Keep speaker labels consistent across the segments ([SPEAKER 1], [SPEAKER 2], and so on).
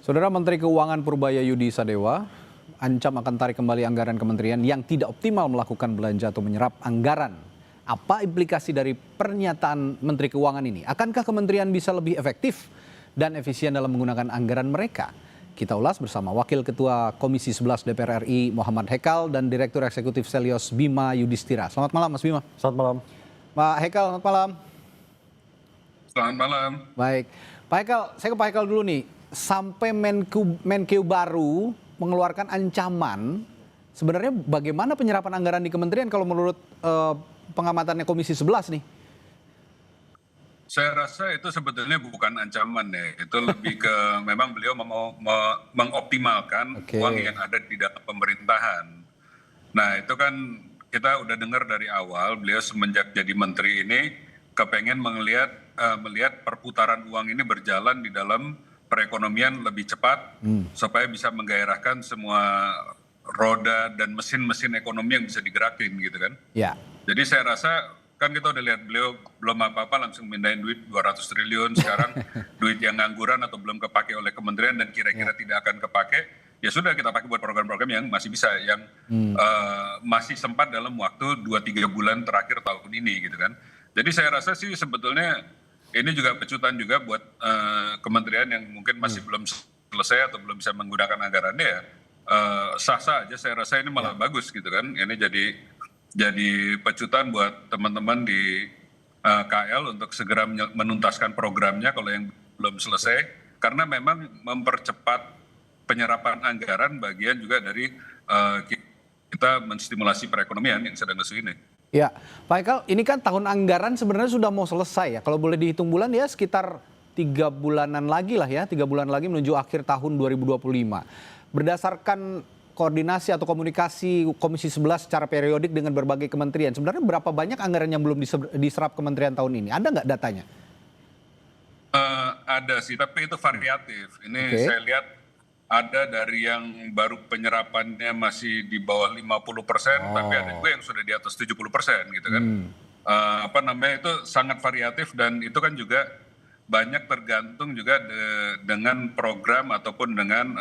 [SPEAKER 1] Saudara Menteri Keuangan Purbaya Yudi Sadewa ancam akan tarik kembali anggaran kementerian yang tidak optimal melakukan belanja atau menyerap anggaran. Apa implikasi dari pernyataan Menteri Keuangan ini? Akankah kementerian bisa lebih efektif dan efisien dalam menggunakan anggaran mereka? Kita ulas bersama Wakil Ketua Komisi 11 DPR RI Muhammad Hekal dan Direktur Eksekutif Selyos Bima Yudhistira. Selamat malam Mas Bima.
[SPEAKER 2] Selamat malam.
[SPEAKER 1] Pak Hekal, selamat malam.
[SPEAKER 3] Selamat malam.
[SPEAKER 1] Baik, Pak Hekal, saya ke Pak Hekal dulu nih. Sampai Menkeu baru mengeluarkan ancaman, sebenarnya bagaimana penyerapan anggaran di kementerian kalau menurut pengamatannya Komisi 11 nih?
[SPEAKER 3] Saya rasa itu sebetulnya bukan ancaman ya, itu lebih ke memang beliau mau mengoptimalkan uang yang ada di dalam pemerintahan. Nah itu kan kita udah dengar dari awal beliau semenjak jadi menteri ini kepengen melihat perputaran uang ini berjalan di dalam perekonomian lebih cepat supaya bisa menggairahkan semua roda dan mesin-mesin ekonomi yang bisa digerakin gitu kan.
[SPEAKER 1] Ya.
[SPEAKER 3] Jadi saya rasa kan kita udah lihat beliau belum apa-apa langsung mindahin duit 200 triliun sekarang duit yang ngangguran atau belum kepake oleh kementerian dan kira-kira tidak akan kepake, ya sudah kita pakai buat program-program yang masih bisa, yang masih sempat dalam waktu 2-3 bulan terakhir tahun ini gitu kan. Jadi saya rasa sih sebetulnya ini juga pecutan juga buat kementerian yang mungkin masih belum selesai atau belum bisa menggunakan anggarannya ya. Sah-sah aja, saya rasa ini malah bagus gitu kan. Ini jadi pecutan buat teman-teman di KL untuk segera menuntaskan programnya kalau yang belum selesai. Karena memang mempercepat penyerapan anggaran bagian juga dari kita menstimulasi perekonomian yang sedang lesu ini.
[SPEAKER 1] Ya, Pak Hekal, ini kan tahun anggaran sebenarnya sudah mau selesai ya. Kalau boleh dihitung bulan ya sekitar 3 bulanan lagi lah ya, 3 bulan lagi menuju akhir tahun 2025. Berdasarkan koordinasi atau komunikasi Komisi 11 secara periodik dengan berbagai kementerian, sebenarnya berapa banyak anggaran yang belum diserap kementerian tahun ini? Ada nggak datanya?
[SPEAKER 3] Ada sih, tapi itu variatif. Ini saya lihat ada dari yang baru penyerapannya masih di bawah 50%, tapi ada juga yang sudah di atas 70% gitu kan. Itu sangat variatif dan itu kan juga banyak tergantung juga dengan program ataupun dengan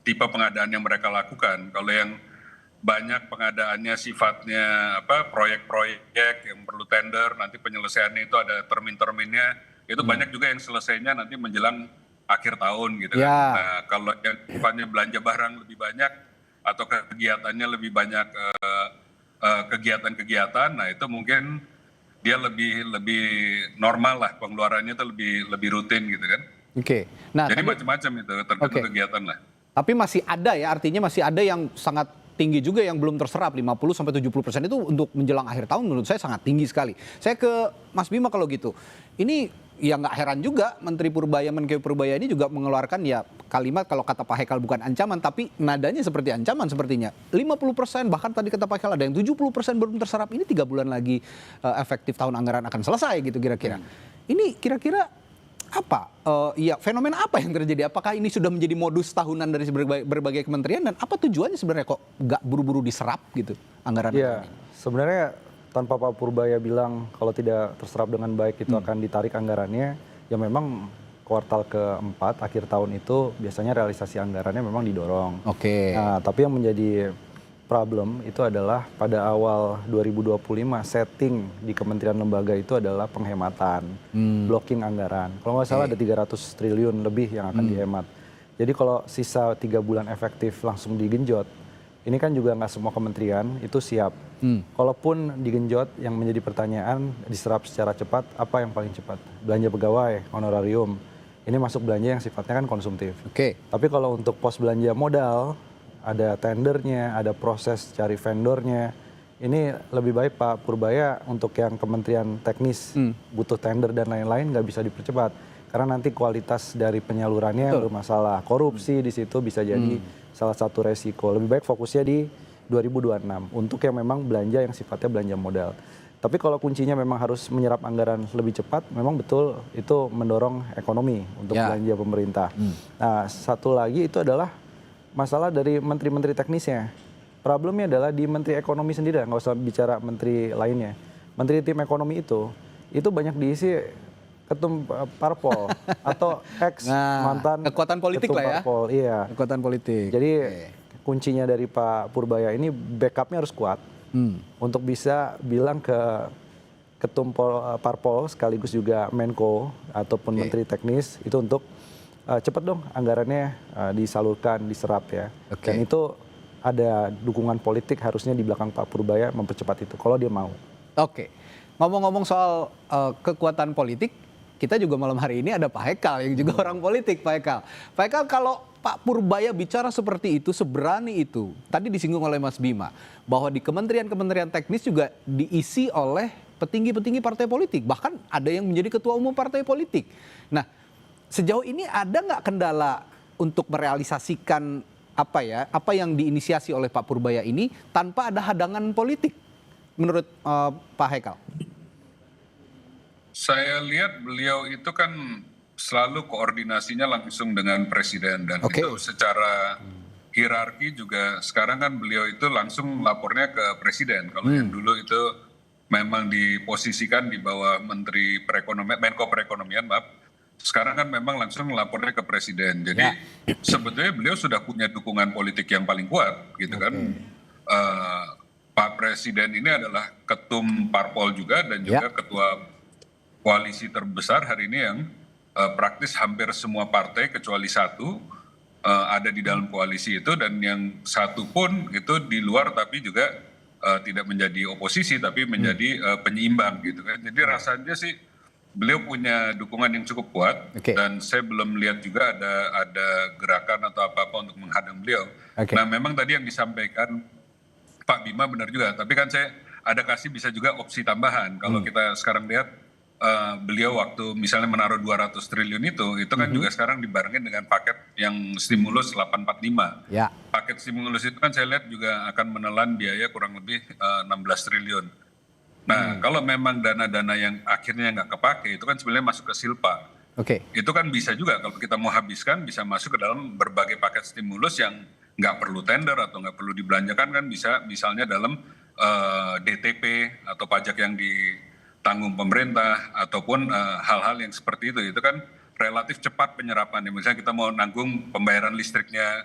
[SPEAKER 3] tipe pengadaan yang mereka lakukan. Kalau yang banyak pengadaannya sifatnya proyek-proyek yang perlu tender, nanti penyelesaiannya itu ada termin-terminnya, itu banyak juga yang selesainya nanti menjelang akhir tahun gitu kan. Nah kalau yang sifatnya belanja barang lebih banyak atau kegiatannya lebih banyak kegiatan-kegiatan, nah itu mungkin dia lebih normal lah pengeluarannya itu lebih rutin gitu kan.
[SPEAKER 1] Nah,
[SPEAKER 3] jadi macam-macam itu tergantung kegiatan lah.
[SPEAKER 1] Tapi masih ada ya, artinya masih ada yang sangat tinggi juga yang belum terserap, 50-70% itu untuk menjelang akhir tahun menurut saya sangat tinggi sekali. Saya ke Mas Bima kalau gitu. Ini ya nggak heran juga Menteri Menkeu Purbaya ini juga mengeluarkan ya kalimat kalau kata Pak Hekal bukan ancaman tapi nadanya seperti ancaman sepertinya. 50% bahkan tadi kata Pak Hekal ada yang 70% belum terserap, ini 3 bulan lagi efektif tahun anggaran akan selesai gitu kira-kira. Ini kira-kira apa? Fenomena apa yang terjadi? Apakah ini sudah menjadi modus tahunan dari berbagai kementerian dan apa tujuannya sebenarnya kok nggak buru-buru diserap gitu anggaran?
[SPEAKER 2] Iya, sebenarnya tanpa Pak Purbaya bilang kalau tidak terserap dengan baik itu akan ditarik anggarannya, ya memang kuartal keempat akhir tahun itu biasanya realisasi anggarannya memang didorong. Nah, tapi yang menjadi problem itu adalah pada awal 2025 setting di kementerian lembaga itu adalah penghematan, blocking anggaran. Kalau nggak salah ada 300 triliun lebih yang akan dihemat. Jadi kalau sisa 3 bulan efektif langsung digenjot, ini kan juga nggak semua kementerian itu siap. Kalaupun digenjot, yang menjadi pertanyaan diserap secara cepat, apa yang paling cepat? Belanja pegawai, honorarium. Ini masuk belanja yang sifatnya kan konsumtif. Tapi kalau untuk pos belanja modal, ada tendernya, ada proses cari vendornya. Ini lebih baik Pak Purbaya untuk yang kementerian teknis, butuh tender dan lain-lain nggak bisa dipercepat. Karena nanti kualitas dari penyalurannya bermasalah. Korupsi di situ bisa jadi salah satu resiko. Lebih baik fokusnya di 2026 untuk yang memang belanja yang sifatnya belanja modal. Tapi kalau kuncinya memang harus menyerap anggaran lebih cepat, memang betul itu mendorong ekonomi untuk belanja pemerintah. Nah, satu lagi itu adalah masalah dari menteri-menteri teknisnya. Problemnya adalah di menteri ekonomi sendiri, nggak usah bicara menteri lainnya. Menteri tim ekonomi itu banyak diisi ketum parpol atau ex mantan
[SPEAKER 1] kekuatan politik
[SPEAKER 2] ketum
[SPEAKER 1] lah ya.
[SPEAKER 2] parpol. Iya.
[SPEAKER 1] Kekuatan politik.
[SPEAKER 2] Jadi kuncinya dari Pak Purbaya ini backupnya harus kuat untuk bisa bilang ke ketum parpol sekaligus juga Menko ataupun Menteri Teknis itu untuk cepet dong anggarannya disalurkan, diserap ya. Dan itu ada dukungan politik harusnya di belakang Pak Purbaya mempercepat itu kalau dia mau.
[SPEAKER 1] Oke. Ngomong-ngomong soal kekuatan politik, kita juga malam hari ini ada Pak Hekal yang juga orang politik, Pak Hekal. Pak Hekal, kalau Pak Purbaya bicara seperti itu, seberani itu, tadi disinggung oleh Mas Bima, bahwa di kementerian-kementerian teknis juga diisi oleh petinggi-petinggi partai politik, bahkan ada yang menjadi ketua umum partai politik. Nah, sejauh ini ada nggak kendala untuk merealisasikan apa yang diinisiasi oleh Pak Purbaya ini tanpa ada hadangan politik, menurut Pak Hekal?
[SPEAKER 3] Saya lihat beliau itu kan selalu koordinasinya langsung dengan presiden dan itu secara hierarki juga sekarang kan beliau itu langsung lapornya ke presiden. Kalau yang dulu itu memang diposisikan di bawah Menteri Perekonomian, Menko Perekonomian, maaf. Sekarang kan memang langsung lapornya ke presiden. Jadi sebetulnya beliau sudah punya dukungan politik yang paling kuat, gitu kan. Pak Presiden ini adalah ketum parpol juga dan juga ketua koalisi terbesar hari ini yang praktis hampir semua partai kecuali satu ada di dalam koalisi itu, dan yang satu pun itu di luar tapi juga tidak menjadi oposisi tapi menjadi penyeimbang gitu kan. Jadi rasanya sih beliau punya dukungan yang cukup kuat dan saya belum lihat juga ada gerakan atau apa-apa untuk menghadang beliau. Nah memang tadi yang disampaikan Pak Bima benar juga, tapi kan saya ada kasih bisa juga opsi tambahan. Kalau kita sekarang lihat beliau waktu misalnya menaruh 200 triliun itu kan juga sekarang dibarengin dengan paket yang stimulus 845. Paket stimulus itu kan saya lihat juga akan menelan biaya kurang lebih 16 triliun. Nah kalau memang dana-dana yang akhirnya nggak kepake itu kan sebenarnya masuk ke Silpa. Itu kan bisa juga kalau kita mau habiskan bisa masuk ke dalam berbagai paket stimulus yang nggak perlu tender atau nggak perlu dibelanjakan, kan bisa misalnya dalam DTP atau pajak yang ditanggung pemerintah ataupun hal-hal yang seperti itu kan relatif cepat penyerapannya. Misalnya kita mau nanggung pembayaran listriknya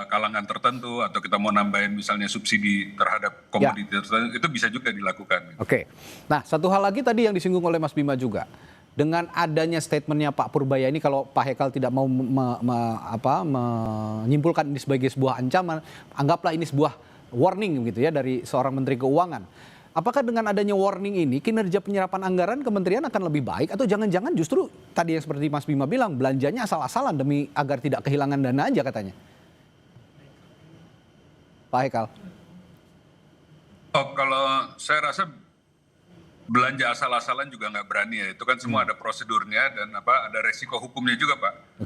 [SPEAKER 3] kalangan tertentu atau kita mau nambahin misalnya subsidi terhadap komoditi tertentu, itu bisa juga dilakukan.
[SPEAKER 1] Nah satu hal lagi tadi yang disinggung oleh Mas Bima juga, dengan adanya statementnya Pak Purbaya ini, kalau Pak Hekal tidak mau menyimpulkan ini sebagai sebuah ancaman, anggaplah ini sebuah warning gitu ya dari seorang Menteri Keuangan. Apakah dengan adanya warning ini kinerja penyerapan anggaran kementerian akan lebih baik, atau jangan-jangan justru tadi yang seperti Mas Bima bilang belanjanya asal-asalan demi agar tidak kehilangan dana aja katanya? Pak Hekal.
[SPEAKER 3] Kalau saya rasa belanja asal-asalan juga nggak berani ya, itu kan semua ada prosedurnya dan ada resiko hukumnya juga Pak.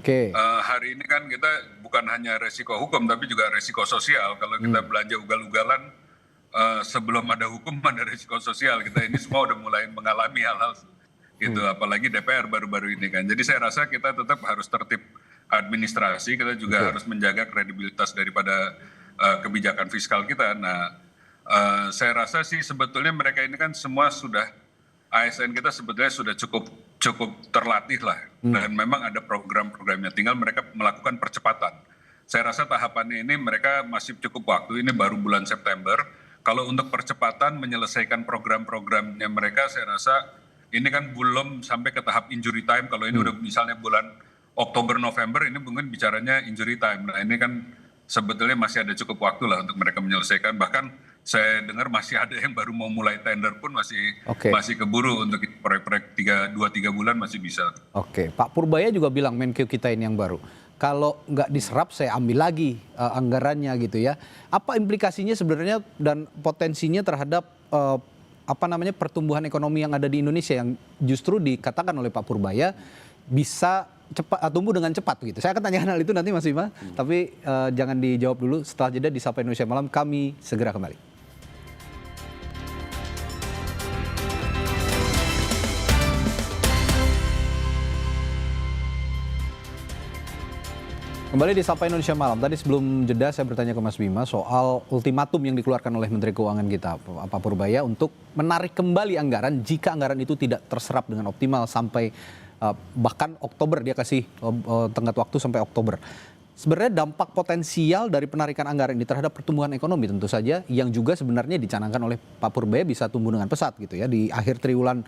[SPEAKER 3] Hari ini kan kita bukan hanya resiko hukum tapi juga resiko sosial. Kalau kita belanja ugal-ugalan sebelum ada hukum ada resiko sosial. Kita ini semua udah mulai mengalami hal-hal itu, apalagi DPR baru-baru ini kan. Jadi saya rasa kita tetap harus tertib administrasi, kita juga harus menjaga kredibilitas daripada kebijakan fiskal kita. Nah, saya rasa sih sebetulnya mereka ini kan semua sudah, ASN kita sebetulnya sudah cukup terlatih lah, dan memang ada program-programnya, tinggal mereka melakukan percepatan. Saya rasa tahapannya ini mereka masih cukup waktu, ini baru bulan September. Kalau untuk percepatan menyelesaikan program-programnya mereka, saya rasa ini kan belum sampai ke tahap injury time. Kalau ini udah misalnya bulan Oktober November, ini mungkin bicaranya injury time. Nah ini kan sebetulnya masih ada cukup waktu lah untuk mereka menyelesaikan. Bahkan saya dengar masih ada yang baru mau mulai tender pun masih keburu untuk proyek-proyek 2-3 bulan masih bisa.
[SPEAKER 1] Pak Purbaya juga bilang, Menkeu kita ini yang baru, kalau nggak diserap saya ambil lagi anggarannya gitu ya. Apa implikasinya sebenarnya dan potensinya terhadap pertumbuhan ekonomi yang ada di Indonesia yang justru dikatakan oleh Pak Purbaya bisa tumbuh dengan cepat gitu. Saya akan tanyakan hal itu nanti Mas Bima, tapi jangan dijawab dulu. Setelah jeda di Sapa Indonesia Malam, kami segera kembali. Kembali di Sapa Indonesia Malam. Tadi sebelum jeda saya bertanya ke Mas Bima soal ultimatum yang dikeluarkan oleh Menteri Keuangan kita, Pak Purbaya, untuk menarik kembali anggaran jika anggaran itu tidak terserap dengan optimal sampai bahkan Oktober, dia kasih tenggat waktu sampai Oktober. Sebenarnya dampak potensial dari penarikan anggaran ini terhadap pertumbuhan ekonomi tentu saja yang juga sebenarnya dicanangkan oleh Pak Purbaya bisa tumbuh dengan pesat gitu ya di akhir triwulan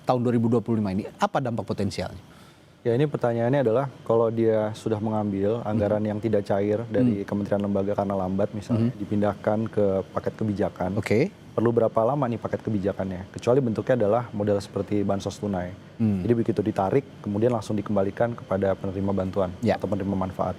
[SPEAKER 1] tahun 2025 ini. Apa dampak potensialnya?
[SPEAKER 2] Ya, ini pertanyaannya adalah kalau dia sudah mengambil anggaran yang tidak cair dari kementerian lembaga karena lambat misalnya dipindahkan ke paket kebijakan.
[SPEAKER 1] Oke.
[SPEAKER 2] Perlu berapa lama nih paket kebijakannya? Kecuali bentuknya adalah model seperti bansos tunai. Jadi begitu ditarik kemudian langsung dikembalikan kepada penerima bantuan atau penerima manfaat.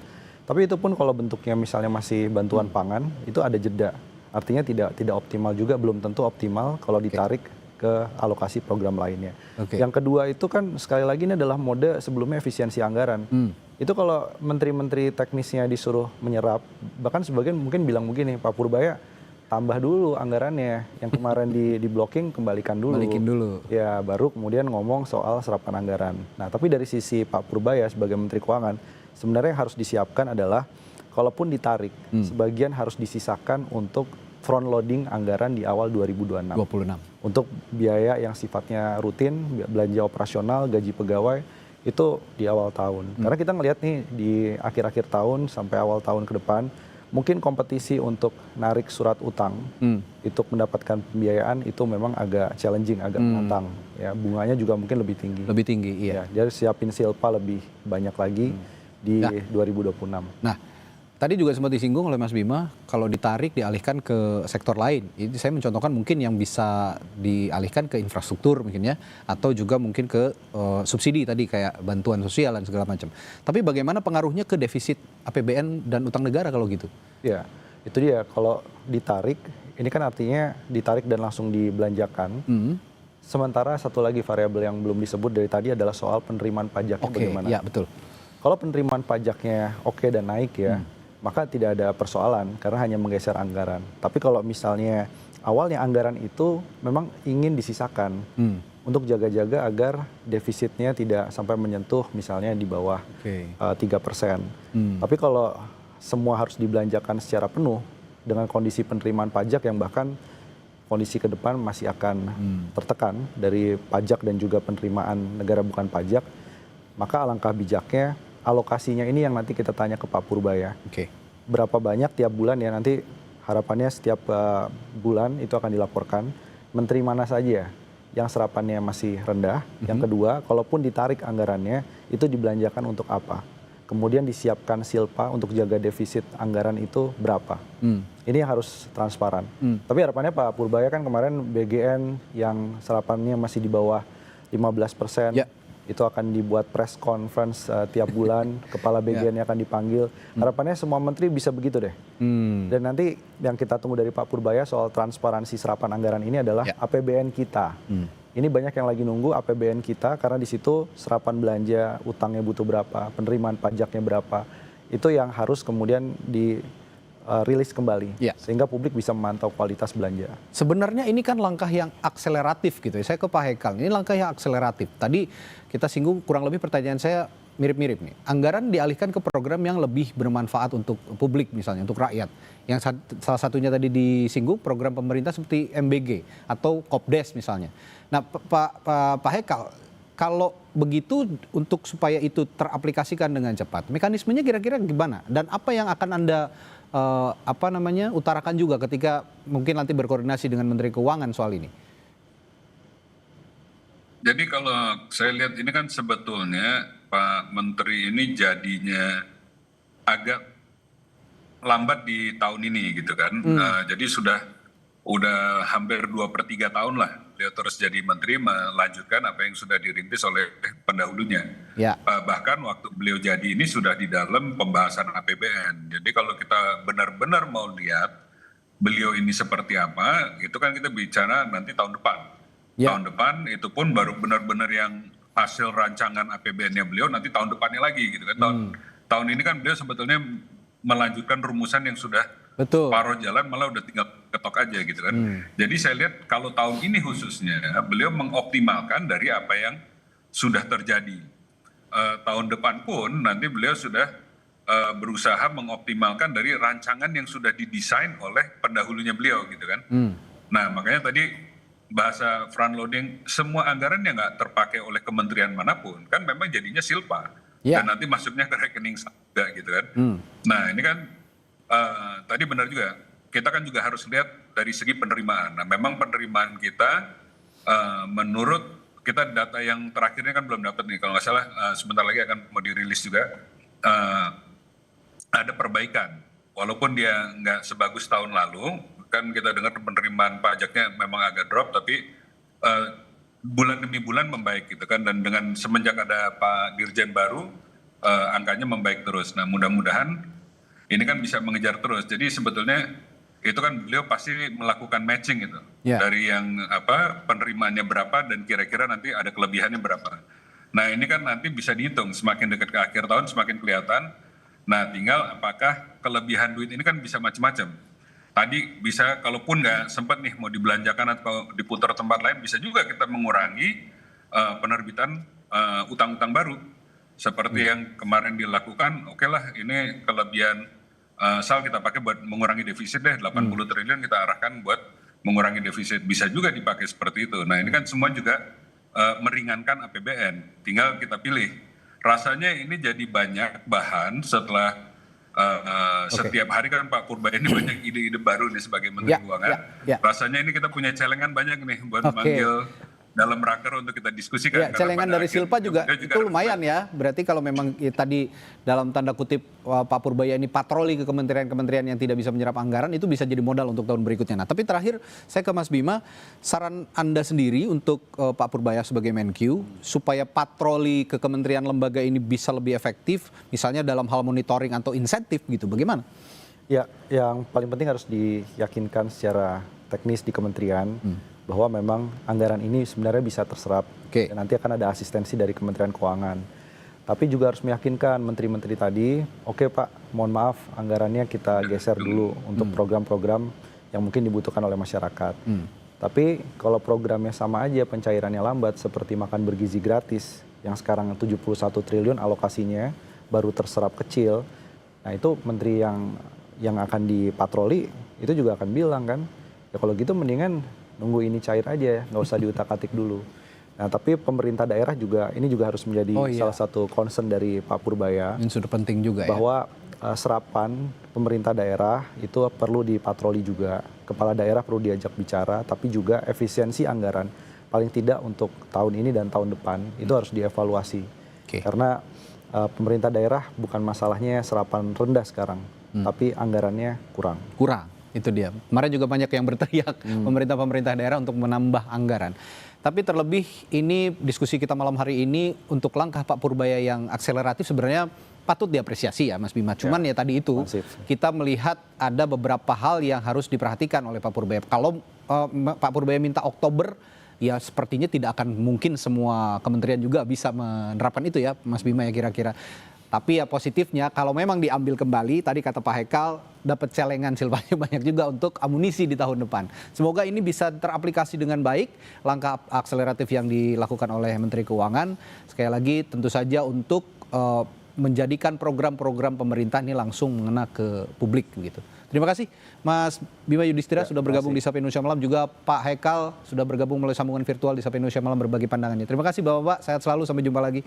[SPEAKER 2] Tapi itu pun kalau bentuknya misalnya masih bantuan pangan itu ada jeda. Artinya tidak optimal juga, belum tentu optimal kalau ditarik ke alokasi program lainnya. Yang kedua itu kan sekali lagi ini adalah mode sebelumnya efisiensi anggaran. Itu kalau menteri-menteri teknisnya disuruh menyerap, bahkan sebagian mungkin bilang begini, Pak Purbaya tambah dulu anggarannya, yang kemarin di blocking kembalikan dulu.
[SPEAKER 1] Balikin dulu.
[SPEAKER 2] Ya baru kemudian ngomong soal serapan anggaran. Nah tapi dari sisi Pak Purbaya sebagai Menteri Keuangan, sebenarnya yang harus disiapkan adalah kalaupun ditarik, sebagian harus disisakan untuk front loading anggaran di awal 2026. Untuk biaya yang sifatnya rutin, belanja operasional, gaji pegawai, itu di awal tahun. Karena kita ngelihat nih di akhir-akhir tahun sampai awal tahun ke depan, mungkin kompetisi untuk narik surat utang, untuk mendapatkan pembiayaan itu memang agak challenging, agak menantang. Ya, bunganya juga mungkin lebih tinggi.
[SPEAKER 1] Lebih tinggi, iya.
[SPEAKER 2] Ya, dia siapin silpa lebih banyak lagi di 2026.
[SPEAKER 1] Nah, tadi juga sempat disinggung oleh Mas Bima, kalau ditarik dialihkan ke sektor lain. Ini saya mencontohkan mungkin yang bisa dialihkan ke infrastruktur mungkin ya, atau juga mungkin ke subsidi tadi kayak bantuan sosial dan segala macam. Tapi bagaimana pengaruhnya ke defisit APBN dan utang negara kalau gitu?
[SPEAKER 2] Ya, itu dia. Kalau ditarik, ini kan artinya ditarik dan langsung dibelanjakan. Sementara satu lagi variabel yang belum disebut dari tadi adalah soal penerimaan pajaknya bagaimana.
[SPEAKER 1] Ya betul.
[SPEAKER 2] Kalau penerimaan pajaknya oke dan naik ya, maka tidak ada persoalan karena hanya menggeser anggaran. Tapi kalau misalnya awalnya anggaran itu memang ingin disisakan untuk jaga-jaga agar defisitnya tidak sampai menyentuh misalnya di bawah 3%. Tapi kalau semua harus dibelanjakan secara penuh dengan kondisi penerimaan pajak yang bahkan kondisi ke depan masih akan tertekan dari pajak dan juga penerimaan negara bukan pajak, maka alangkah bijaknya alokasinya ini yang nanti kita tanya ke Pak Purbaya. Berapa banyak tiap bulan ya, nanti harapannya setiap bulan itu akan dilaporkan menteri mana saja yang serapannya masih rendah. Yang kedua, kalaupun ditarik anggarannya itu dibelanjakan untuk apa. Kemudian disiapkan silpa untuk jaga defisit anggaran itu berapa. Ini harus transparan. Tapi harapannya Pak Purbaya kan kemarin BGN yang serapannya masih di bawah 15%. Itu akan dibuat press conference tiap bulan, kepala BGN-nya akan dipanggil. Harapannya semua menteri bisa begitu deh. Dan nanti yang kita tunggu dari Pak Purbaya soal transparansi serapan anggaran ini adalah APBN kita. Ini banyak yang lagi nunggu APBN kita karena di situ serapan belanja, utangnya butuh berapa, penerimaan pajaknya berapa. Itu yang harus kemudian rilis kembali sehingga publik bisa memantau kualitas belanja.
[SPEAKER 1] Sebenarnya ini kan langkah yang akseleratif gitu ya. Saya ke Pak Hekal, ini langkah yang akseleratif. Tadi kita singgung kurang lebih pertanyaan saya mirip-mirip nih. Anggaran dialihkan ke program yang lebih bermanfaat untuk publik misalnya, untuk rakyat. Yang salah satunya tadi disinggung program pemerintah seperti MBG atau Kopdes misalnya. Nah Pak Hekal, kalau begitu untuk supaya itu teraplikasikan dengan cepat, mekanismenya kira-kira gimana? Dan apa yang akan Anda utarakan juga ketika mungkin nanti berkoordinasi dengan Menteri Keuangan soal ini?
[SPEAKER 3] Jadi kalau saya lihat ini kan sebetulnya Pak Menteri ini jadinya agak lambat di tahun ini gitu kan. Jadi udah hampir 2/3 tahun lah beliau terus jadi menteri melanjutkan apa yang sudah dirintis oleh pendahulunya. Bahkan waktu beliau jadi ini sudah di dalam pembahasan APBN. Jadi kalau kita benar-benar mau lihat beliau ini seperti apa, itu kan kita bicara nanti tahun depan. Tahun depan itu pun baru benar-benar yang hasil rancangan APBN-nya beliau nanti tahun depannya lagi gitu kan. Tahun ini kan beliau sebetulnya melanjutkan rumusan yang sudah paruh jalan, malah udah tinggal ketok aja gitu kan. Jadi saya lihat kalau tahun ini khususnya beliau mengoptimalkan dari apa yang sudah terjadi. Tahun depan pun nanti beliau sudah berusaha mengoptimalkan dari rancangan yang sudah didesain oleh pendahulunya beliau gitu kan. Nah makanya tadi bahasa front loading, semua anggaran yang nggak terpakai oleh kementerian manapun kan memang jadinya silpa dan nanti masuknya ke rekening juga gitu kan. Nah ini kan tadi benar juga, kita kan juga harus lihat dari segi penerimaan. Nah memang penerimaan kita menurut kita data yang terakhirnya kan belum dapat nih, kalau nggak salah sebentar lagi akan mau dirilis juga. Ada perbaikan, walaupun dia nggak sebagus tahun lalu, kan kita dengar penerimaan pajaknya memang agak drop, tapi bulan demi bulan membaik gitu kan, dan dengan semenjak ada Pak Dirjen baru, angkanya membaik terus. Nah mudah-mudahan ini kan bisa mengejar terus. Jadi sebetulnya itu kan beliau pasti melakukan matching gitu, dari yang penerimaannya berapa dan kira-kira nanti ada kelebihannya berapa. Nah ini kan nanti bisa dihitung, semakin dekat ke akhir tahun semakin kelihatan. Nah tinggal apakah kelebihan duit ini kan bisa macam-macam. Tadi bisa kalaupun nggak sempat nih mau dibelanjakan atau diputar tempat lain, bisa juga kita mengurangi penerbitan utang-utang baru. Seperti yang kemarin dilakukan, oke lah ini kelebihan SAL kita pakai buat mengurangi defisit deh, 80 triliun kita arahkan buat mengurangi defisit. Bisa juga dipakai seperti itu. Nah ini kan semua juga meringankan APBN, tinggal kita pilih. Rasanya ini jadi banyak bahan setelah setiap hari kan Pak Purbaya ini banyak ide-ide baru nih sebagai Menteri Keuangan. Rasanya ini kita punya celengan banyak nih buat manggil dalam raker untuk kita diskusikan.
[SPEAKER 1] Ya, celengan dari Silpa juga itu lumayan ya. Berarti kalau memang tadi dalam tanda kutip Pak Purbaya ini patroli ke kementerian-kementerian yang tidak bisa menyerap anggaran, itu bisa jadi modal untuk tahun berikutnya. Nah, tapi terakhir saya ke Mas Bima, saran Anda sendiri untuk Pak Purbaya sebagai Menq supaya patroli ke kementerian lembaga ini bisa lebih efektif, misalnya dalam hal monitoring atau insentif gitu, bagaimana?
[SPEAKER 2] Ya, yang paling penting harus diyakinkan secara teknis di kementerian bahwa memang anggaran ini sebenarnya bisa terserap. Dan nanti akan ada asistensi dari Kementerian Keuangan. Tapi juga harus meyakinkan menteri-menteri tadi, oke Pak, mohon maaf anggarannya kita geser dulu untuk program-program yang mungkin dibutuhkan oleh masyarakat. Tapi kalau programnya sama aja pencairannya lambat, seperti makan bergizi gratis yang sekarang 71 triliun alokasinya baru terserap kecil. Nah itu menteri yang akan dipatroli itu juga akan bilang kan, ya kalau gitu mendingan nunggu ini cair aja, nggak usah diutak-atik dulu. Nah tapi pemerintah daerah juga, ini juga harus menjadi salah satu concern dari Pak Purbaya.
[SPEAKER 1] Ini sudah penting juga
[SPEAKER 2] bahwa serapan pemerintah daerah itu perlu dipatroli juga. Kepala daerah perlu diajak bicara, tapi juga efisiensi anggaran. Paling tidak untuk tahun ini dan tahun depan, itu harus dievaluasi. Karena pemerintah daerah bukan masalahnya serapan rendah sekarang, tapi anggarannya kurang.
[SPEAKER 1] Itu dia. Kemarin juga banyak yang berteriak pemerintah daerah untuk menambah anggaran. Tapi terlebih ini diskusi kita malam hari ini untuk langkah Pak Purbaya yang akseleratif sebenarnya patut diapresiasi ya Mas Bima. Cuman ya tadi itu kita melihat ada beberapa hal yang harus diperhatikan oleh Pak Purbaya. Kalau Pak Purbaya minta Oktober, ya sepertinya tidak akan mungkin semua kementerian juga bisa menerapkan itu ya Mas Bima ya kira-kira. Tapi ya positifnya kalau memang diambil kembali, tadi kata Pak Hekal, dapat celengan silpanya banyak juga untuk amunisi di tahun depan. Semoga ini bisa teraplikasi dengan baik, langkah akseleratif yang dilakukan oleh Menteri Keuangan. Sekali lagi tentu saja untuk menjadikan program-program pemerintah ini langsung mengena ke publik gitu. Terima kasih Mas Bima Yudhistira sudah bergabung di Sapa Indonesia Malam, juga Pak Hekal sudah bergabung melalui sambungan virtual di Sapa Indonesia Malam berbagi pandangannya. Terima kasih Bapak-Bapak, sehat selalu, sampai jumpa lagi.